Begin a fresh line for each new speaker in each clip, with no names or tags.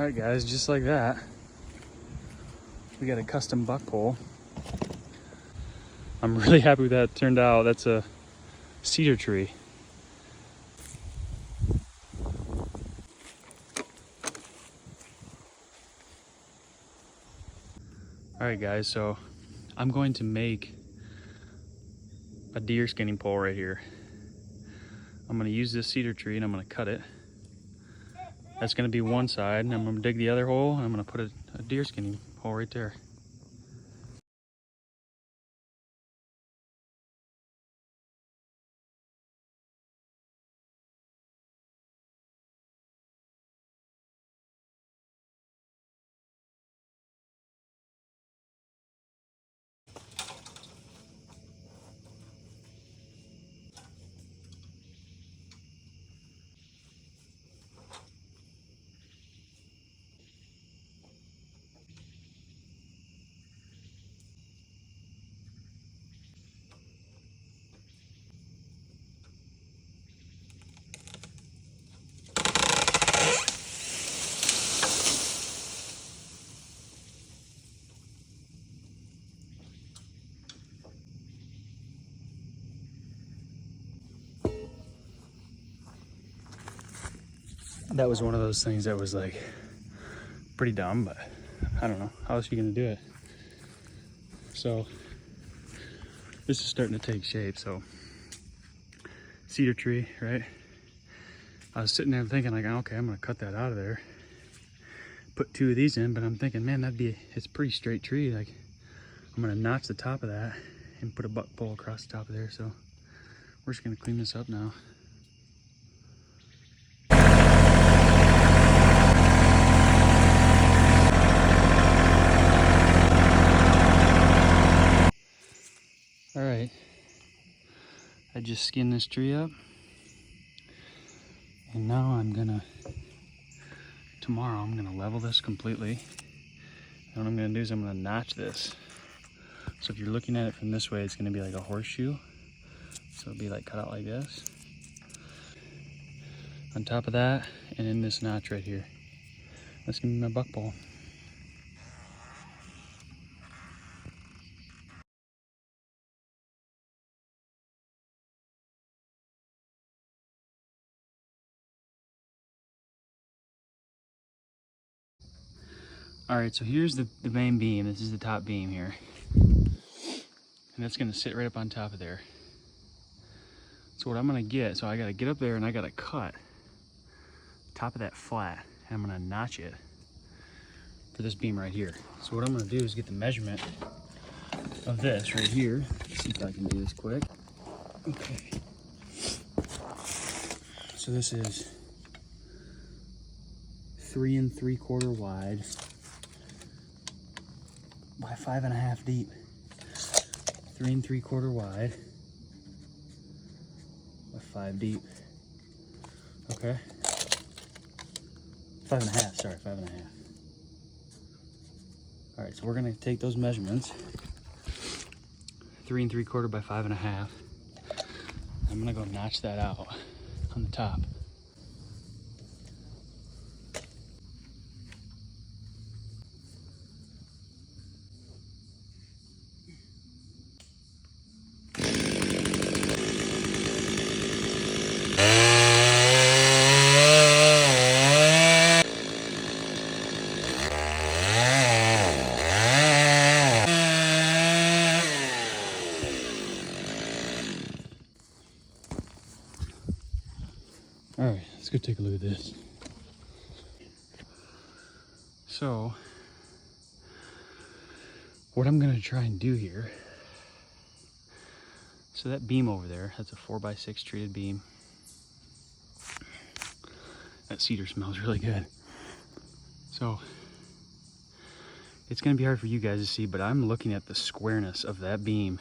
All right guys, just like that, we got a custom buck pole. I'm really happy with that it turned out. That's a cedar tree. All right guys, so I'm going to make a deer skinning pole right here. I'm gonna use this cedar tree and I'm gonna cut it. That's gonna be one side, and I'm gonna dig the other hole and I'm gonna put a deer skinning pole right there. That was one of those things that was like pretty dumb, but I don't know, how else are you gonna do it? So this is starting to take shape. So cedar tree, right? I was sitting there thinking like, okay, I'm gonna cut that out of there, put two of these in, but I'm thinking, man, it's a pretty straight tree. Like, I'm gonna notch the top of that and put a buck pole across the top of there. So we're just gonna clean this up now. All right, I just skinned this tree up, and now tomorrow I'm gonna level this completely. And what I'm gonna do is I'm gonna notch this. So if you're looking at it from this way, it's gonna be like a horseshoe. So it'll be like cut out like this. On top of that, and in this notch right here. That's gonna be my buck pole. All right, so here's the main beam. This is the top beam here. And that's gonna sit right up on top of there. So what I'm gonna get, so I gotta get up there and I gotta cut top of that flat, and I'm gonna notch it for this beam right here. So what I'm gonna do is get the measurement of this right here. Let's see if I can do this quick. Okay. So this is 3 3/4 wide by 5.5 deep. 3 3/4 wide by 5 deep. Okay. 5.5, sorry, 5.5. All right, so we're gonna take those measurements, 3 3/4 by 5.5. I'm gonna go notch that out on the top. All right, let's go take a look at this. So, what I'm gonna try and do here, so that beam over there, that's a 4x6 treated beam. That cedar smells really good. So, it's gonna be hard for you guys to see, but I'm looking at the squareness of that beam,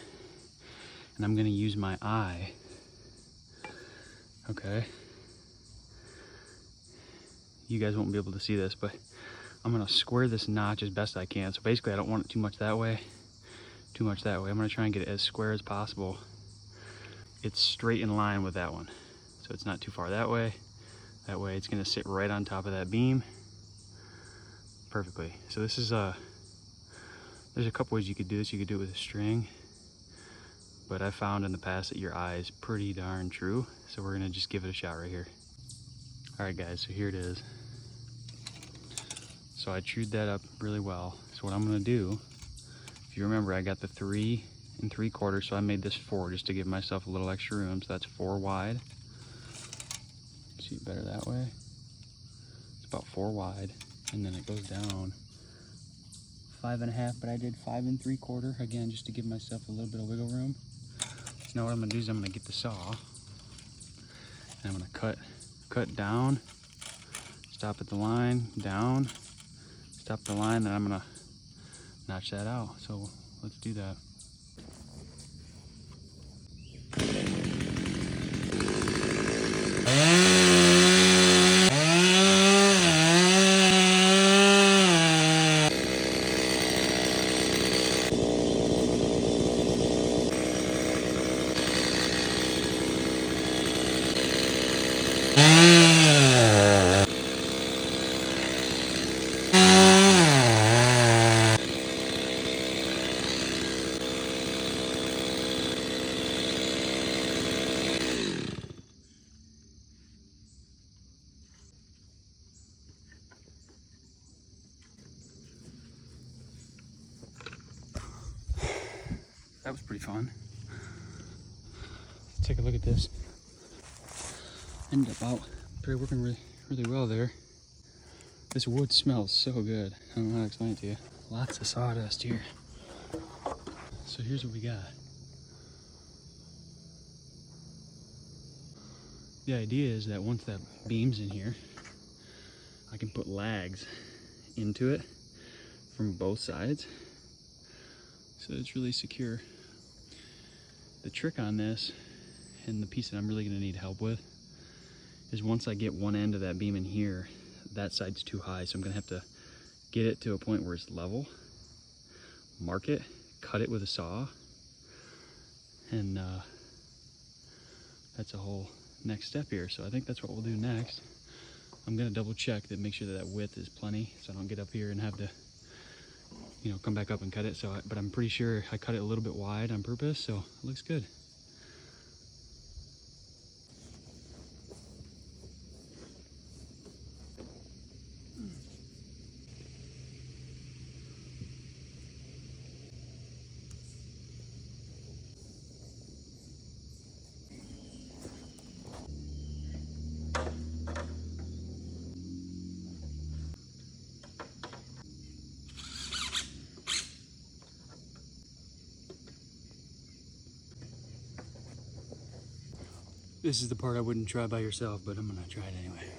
and I'm gonna use my eye, okay? You guys won't be able to see this, but I'm gonna square this notch as best I can. So basically I don't want it too much that way, too much that way. I'm gonna try and get it as square as possible. It's straight in line with that one. So it's not too far that way. That way it's gonna sit right on top of that beam. perfectly. So this is there's a couple ways you could do this. You could do it with a string, but I found in the past that your eye is pretty darn true. So we're gonna just give it a shot right here. All right guys, so here it is. So I chewed that up really well. So what I'm gonna do, if you remember, I got the 3 3/4, so I made this 4 just to give myself a little extra room. So that's 4 wide. See it better that way. It's about 4 wide, and then it goes down 5 1/2, but I did 5 3/4 again, just to give myself a little bit of wiggle room. So now what I'm gonna do is I'm gonna get the saw, and I'm gonna cut down, stop at the line, down, stop the line, then I'm gonna notch that out. So let's do that. That was pretty fun. Let's take a look at this. Ended up out working really well there. This wood smells so good. I don't know how to explain it to you. Lots of sawdust here. So here's what we got. The idea is that once that beam's in here, I can put lags into it from both sides, so it's really secure. The trick on this, and the piece that I'm really gonna need help with, is once I get one end of that beam in here, that side's too high, so I'm gonna have to get it to a point where it's level, mark it, cut it with a saw, and that's a whole next step here. So I think that's what we'll do next. I'm gonna double check that, make sure that width is plenty, so I don't get up here and have to, you know, come back up and cut it. But I'm pretty sure I cut it a little bit wide on purpose, so it looks good. This is the part I wouldn't try by yourself, but I'm gonna try it anyway.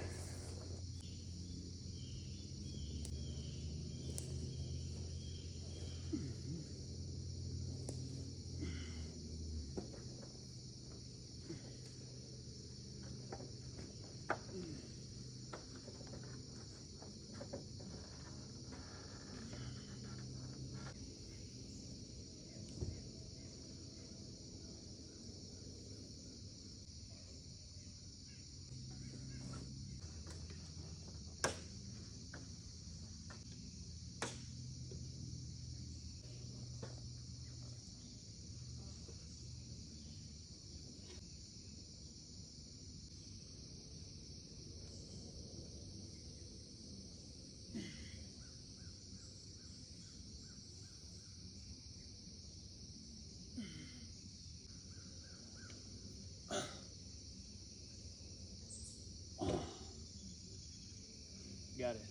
Got it.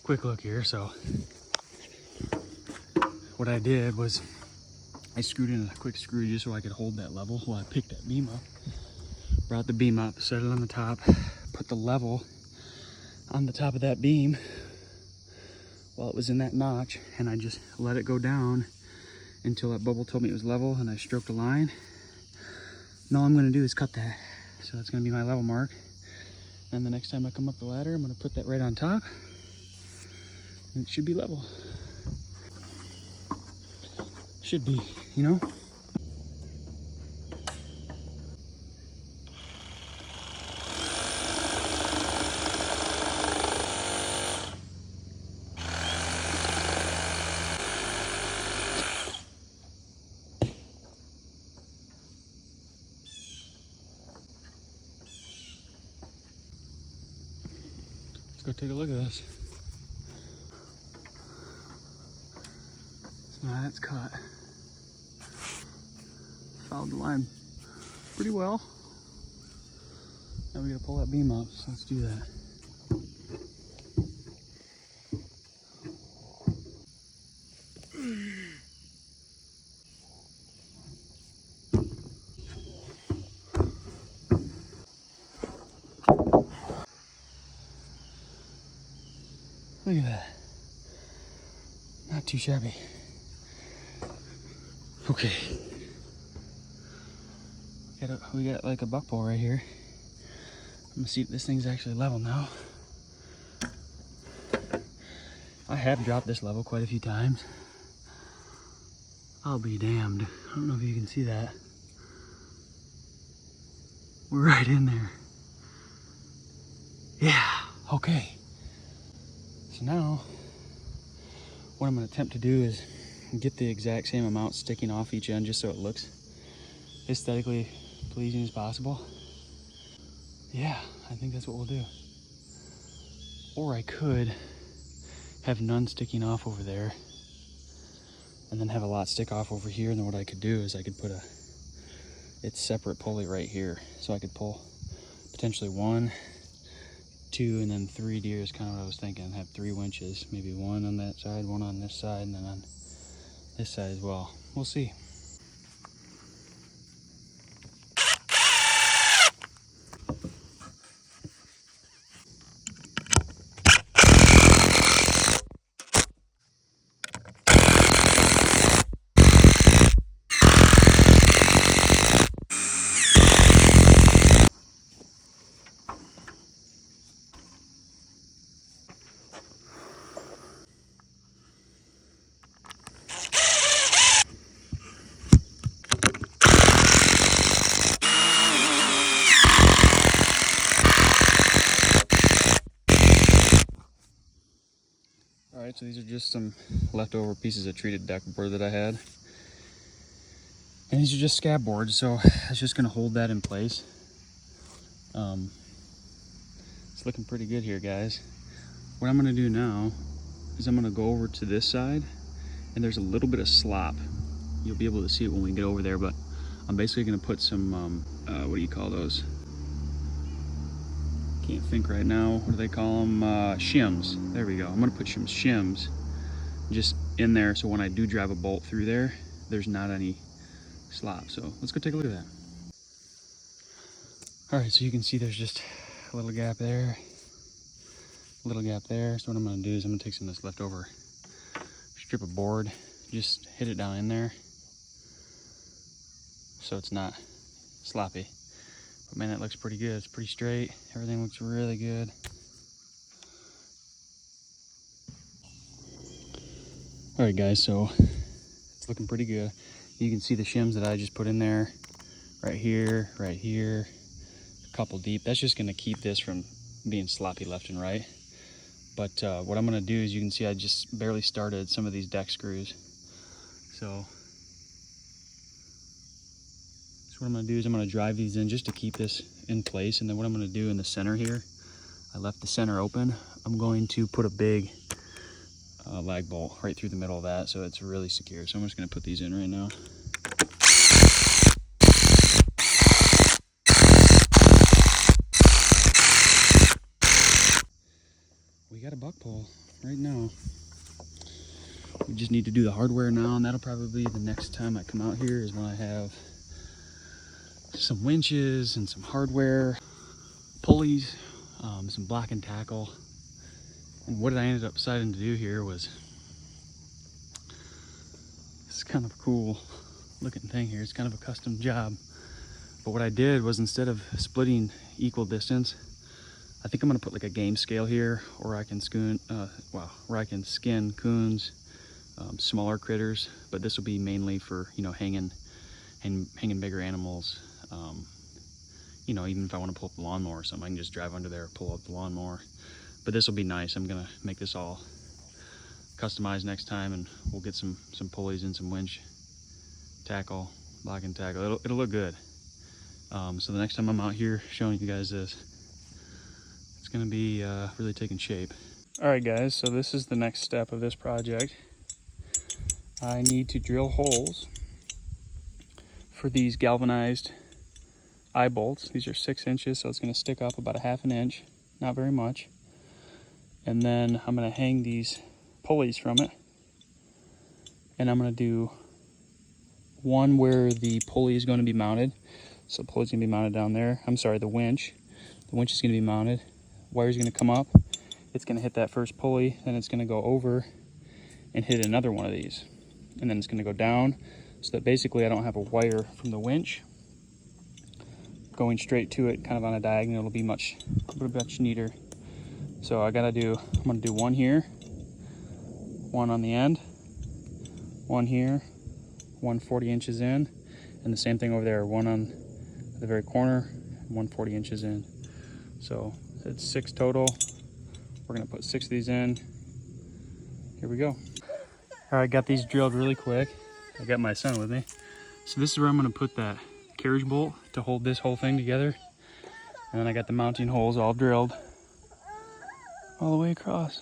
Quick look here. So what I did was I screwed in a quick screw just so I could hold that level while I picked that beam up. Brought the beam up, set it on the top, put the level on the top of that beam while while it was in that notch, and I just let it go down until that bubble told me it was level, and I stroked a line. And all I'm gonna do is cut that. So that's gonna be my level mark. And the next time I come up the ladder, I'm gonna put that right on top, and it should be level. Should be, you know? Let's go take a look at this. So now that's cut. Followed the line pretty well. Now we gotta pull that beam up, so let's do that. Look at that. Not too shabby. Okay. We got like a buck pole right here. I'm gonna see if this thing's actually level now. I have dropped this level quite a few times. I'll be damned. I don't know if you can see that. We're right in there. Yeah, okay. So now, what I'm gonna attempt to do is get the exact same amount sticking off each end just so it looks aesthetically pleasing as possible. Yeah, I think that's what we'll do. Or I could have none sticking off over there and then have a lot stick off over here, and then what I could do is I could put its separate pulley right here. So I could pull potentially 1, 2, and then 3 deer is kind of what I was thinking. Have 3 winches, maybe 1 on that side, 1 on this side, and then on this side as well. We'll see. Alright, so these are just some leftover pieces of treated deck board that I had. And these are just scab boards, so I was just going to hold that in place. It's looking pretty good here, guys. What I'm going to do now is I'm going to go over to this side, and there's a little bit of slop. You'll be able to see it when we get over there, but I'm basically going to put some, what do you call those? Can't think right now. What do they call them? Shims. There we go. I'm going to put some shims just in there, so when I do drive a bolt through there, there's not any slop. So let's go take a look at that. All right, so you can see there's just a little gap there, a little gap there. So what I'm going to do is I'm going to take some of this leftover strip of board, just hit it down in there so it's not sloppy. But man, that looks pretty good. It's pretty straight. Everything looks really good. All right, guys, so it's looking pretty good. You can see the shims that I just put in there, right here, a couple deep. That's just gonna keep this from being sloppy left and right. But what I'm gonna do is, you can see I just barely started some of these deck screws. So what I'm gonna do is I'm gonna drive these in just to keep this in place. And then what I'm gonna do in the center here, I left the center open. I'm going to put a big lag bolt right through the middle of that, so it's really secure. So I'm just gonna put these in right now. We got a buck pole right now. We just need to do the hardware now, and that'll probably be the next time I come out here, is when I have some winches and some hardware, pulleys, some block and tackle, And what I ended up deciding to do here was, it's kind of a cool looking thing here. It's kind of a custom job. But what I did was, instead of splitting equal distance, I think I'm gonna put like a game scale here, or I can skin, coons, smaller critters. But this will be mainly for, you know, hanging bigger animals. You know, even if I want to pull up the lawnmower or something, I can just drive under there, pull up the lawnmower. But this will be nice. I'm gonna make this all customized next time, and we'll get some pulleys and some winch tackle, lock and tackle. It'll look good. So the next time I'm out here showing you guys this, it's gonna be really taking shape. All right, guys. So this is the next step of this project. I need to drill holes for these galvanized eye bolts. These are 6 inches, so it's going to stick up about a ½ inch, not very much. And then I'm going to hang these pulleys from it, and I'm going to do one where the pulley is going to be mounted. So the pulley's going to be mounted down there. I'm sorry, the winch. The winch is going to be mounted. Wire's going to come up. It's going to hit that first pulley, then it's going to go over and hit another one of these. And then it's going to go down, so that basically I don't have a wire from the winch going straight to it kind of on a diagonal. It'll be much neater. So I'm gonna do one here, one on the end, one here, one 40 inches in, and the same thing over there, one on the very corner, one 40 inches in. So it's 6 total. We're gonna put 6 of these in. Here we go. All right, got these drilled really quick. I got my son with me. So this is where I'm gonna put that carriage bolt to hold this whole thing together. And then I got the mounting holes all drilled all the way across.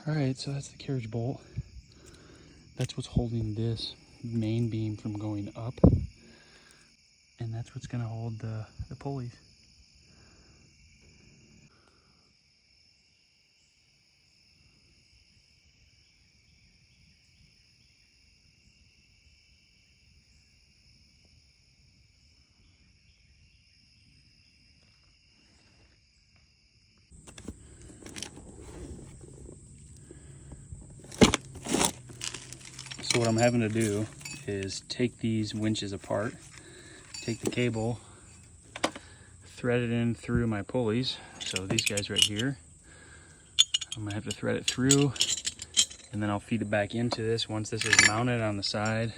All right, so that's the carriage bolt. That's what's holding this main beam from going up. And that's what's gonna hold the pulleys. So what I'm having to do is take these winches apart, take the cable, thread it in through my pulleys. So these guys right here, I'm gonna have to thread it through, and then I'll feed it back into this once this is mounted on the side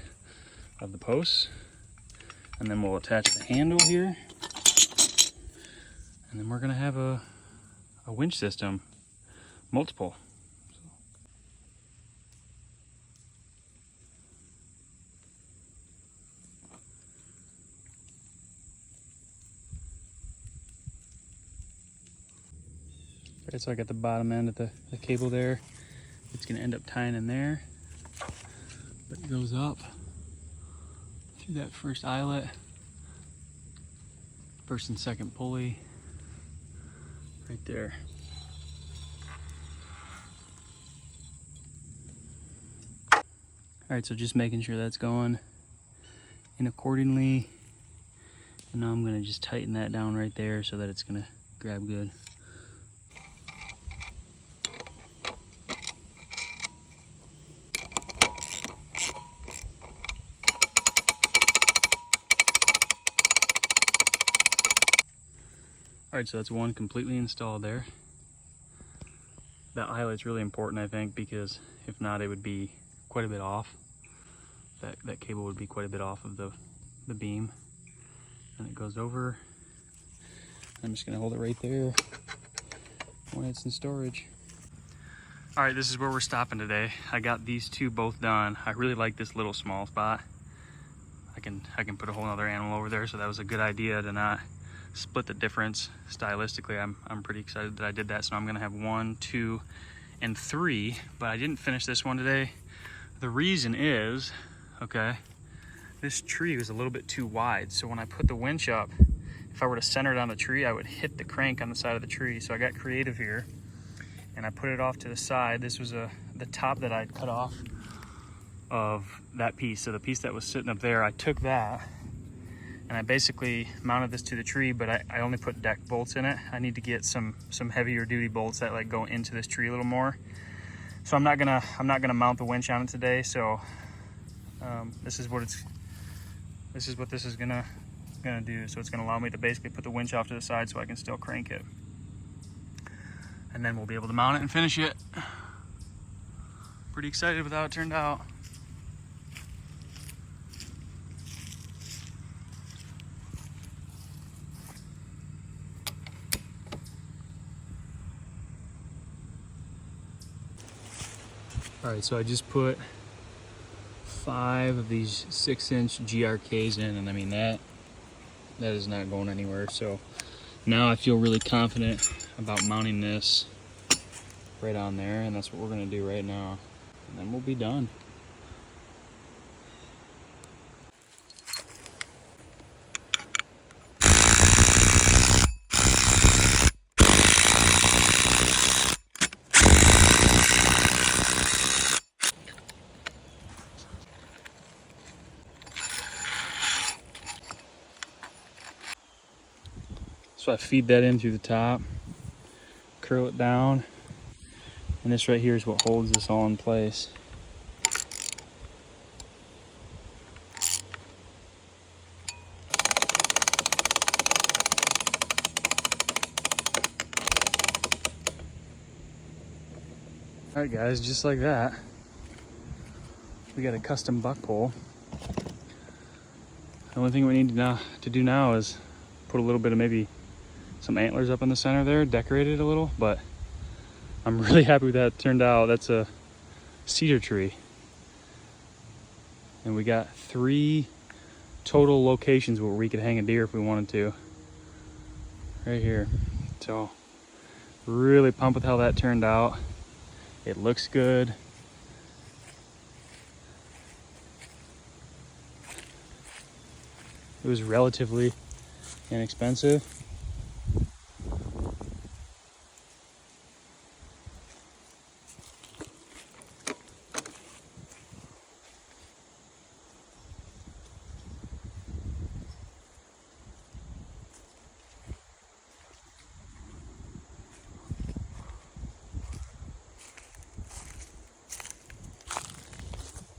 of the posts. And then we'll attach the handle here, and then we're gonna have a winch system, multiple. Right, so I got the bottom end of the cable there. It's gonna end up tying in there, but it goes up through that first eyelet, first and second pulley, right there. All right, so just making sure that's going in accordingly. And now I'm gonna just tighten that down right there so that it's gonna grab good. All right, so that's one completely installed there. That eyelet's really important, I think, because if not, it would be quite a bit off. That cable would be quite a bit off of the beam. And it goes over. I'm just gonna hold it right there when it's in storage. All right, this is where we're stopping today. I got these two both done. I really like this little small spot. I can put a whole other animal over there, so that was a good idea to not split the difference. Stylistically, I'm pretty excited that I did that. So I'm gonna have 1, 2, and 3, but I didn't finish this one today. The reason is, okay, this tree was a little bit too wide. So when I put the winch up, if I were to center it on the tree, I would hit the crank on the side of the tree. So I got creative here, and I put it off to the side. This was the top that I'd cut off of that piece. So the piece that was sitting up there, I took that and I basically mounted this to the tree, but I only put deck bolts in it. I need to get some heavier duty bolts that like go into this tree a little more. So I'm not gonna mount the winch on it today. So this is what this is gonna do. So it's gonna allow me to basically put the winch off to the side so I can still crank it. And then we'll be able to mount it and finish it. Pretty excited with how it turned out. All right, so I just put 5 of these 6-inch GRKs in, and I mean that is not going anywhere. So now I feel really confident about mounting this right on there, and that's what we're gonna do right now. And then we'll be done. So I feed that in through the top, curl it down, and this right here is what holds this all in place. All right guys, just like that, we got a custom buck pole. The only thing we need to do now is put a little bit of maybe some antlers up in the center there, decorate it a little, but I'm really happy with that it turned out. That's a cedar tree. And we got 3 total locations where we could hang a deer if we wanted to. Right here. So really pumped with how that turned out. It looks good. It was relatively inexpensive.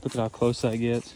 Look at how close that gets.